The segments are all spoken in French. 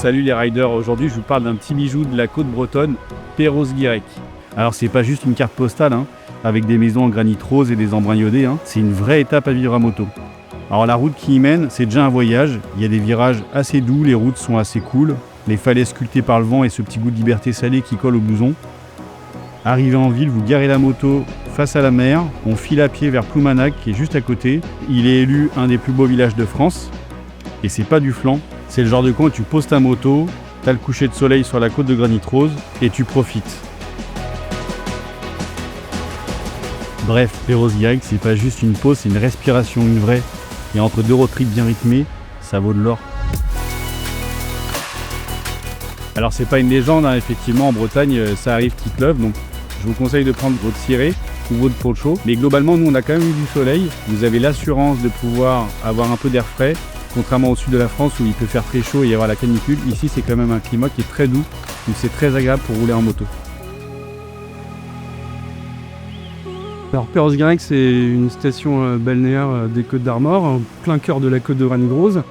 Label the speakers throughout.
Speaker 1: Salut les riders, aujourd'hui je vous parle d'un petit bijou de la côte bretonne, Perros-Guirec. Alors c'est pas juste une carte postale, avec des maisons en granit rose et des embruns iodés, c'est une vraie étape à vivre à moto. Alors la route qui y mène, c'est déjà un voyage, il y a des virages assez doux, les routes sont assez cool, les falaises sculptées par le vent et ce petit goût de liberté salée qui colle au blouson. Arrivé en ville, vous garez la moto face à la mer, on file à pied vers Ploumanac qui est juste à côté. Il est élu un des plus beaux villages de France, et c'est pas du flan, c'est le genre de coin où tu poses ta moto, t'as le coucher de soleil sur la côte de granit rose, et tu profites. Bref, Perros-Guirec, c'est pas juste une pause, c'est une respiration, une vraie. Et entre deux road trips bien rythmés, ça vaut de l'or. Alors c'est pas une légende, effectivement en Bretagne ça arrive qu'il pleuve, donc je vous conseille de prendre votre ciré ou votre poncho. Mais globalement nous on a quand même eu du soleil, vous avez l'assurance de pouvoir avoir un peu d'air frais, contrairement au sud de la France où il peut faire très chaud et y avoir la canicule. Ici c'est quand même un climat qui est très doux, donc c'est très agréable pour rouler en moto.
Speaker 2: Alors Perros-Guirec, c'est une station balnéaire des Côtes d'Armor, en plein cœur de la côte de granit rose.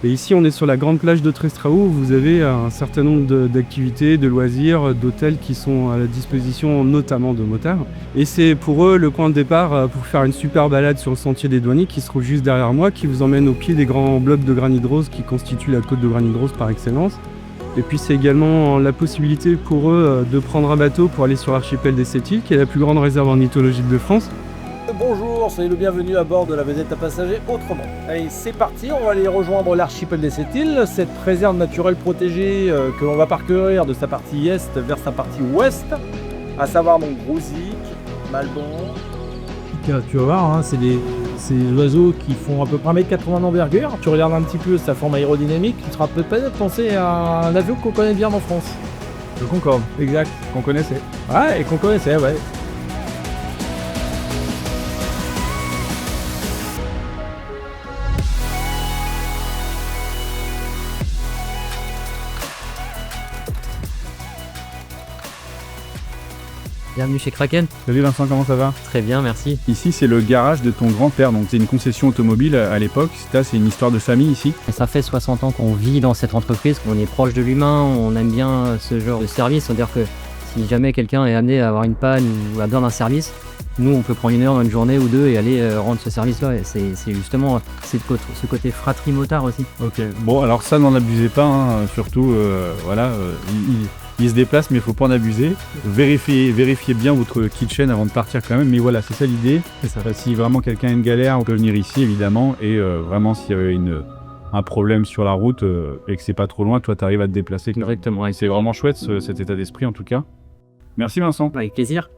Speaker 2: Et ici, on est sur la grande plage de Trestraou, où vous avez un certain nombre d'activités, de loisirs, d'hôtels qui sont à la disposition notamment de motards. Et c'est pour eux le point de départ pour faire une super balade sur le sentier des douaniers qui se trouve juste derrière moi, qui vous emmène au pied des grands blocs de granit rose qui constituent la côte de granit rose par excellence. Et puis c'est également la possibilité pour eux de prendre un bateau pour aller sur l'archipel des Sept-Îles, qui est la plus grande réserve ornithologique de France.
Speaker 3: Bonjour, soyez le bienvenu à bord de la vedette à passagers Autrement. Allez, c'est parti, on va aller rejoindre l'archipel des Sept-Îles, cette réserve naturelle protégée que l'on va parcourir de sa partie est vers sa partie ouest, à savoir donc Grouzic, Malbon. Tu vas voir, c'est des oiseaux qui font à peu près 1,80 m d'envergure. Tu regardes un petit peu sa forme aérodynamique, tu seras peut-être penser à un avion qu'on connaît bien en France.
Speaker 1: Le Concorde,
Speaker 3: Exact.
Speaker 1: qu'on connaissait.
Speaker 3: Ouais, et qu'on connaissait, ouais.
Speaker 4: Bienvenue chez Kraken.
Speaker 1: Salut Vincent, comment ça va?
Speaker 4: Très bien, merci.
Speaker 1: Ici c'est le garage de ton grand-père, donc c'est une concession automobile à l'époque, c'est une histoire de famille ici.
Speaker 4: Et ça fait 60 ans qu'on vit dans cette entreprise, qu'on est proche de l'humain, on aime bien ce genre de service, c'est-à-dire que si jamais quelqu'un est amené à avoir une panne ou a besoin d'un service, nous on peut prendre une heure dans une journée ou deux et aller rendre ce service-là. Et c'est justement ce côté fratrie motard aussi.
Speaker 1: Ok, bon alors ça n'en abusez pas, surtout il se déplace mais il faut pas en abuser. Vérifiez bien votre kitchen avant de partir quand même, mais voilà c'est ça l'idée. Si vraiment quelqu'un a une galère, on peut venir ici évidemment, et vraiment s'il y avait un problème sur la route et que c'est pas trop loin, toi tu arrives à te déplacer.
Speaker 4: Exactement.
Speaker 1: Et c'est vraiment chouette cet état d'esprit en tout cas. Merci Vincent.
Speaker 4: Avec plaisir.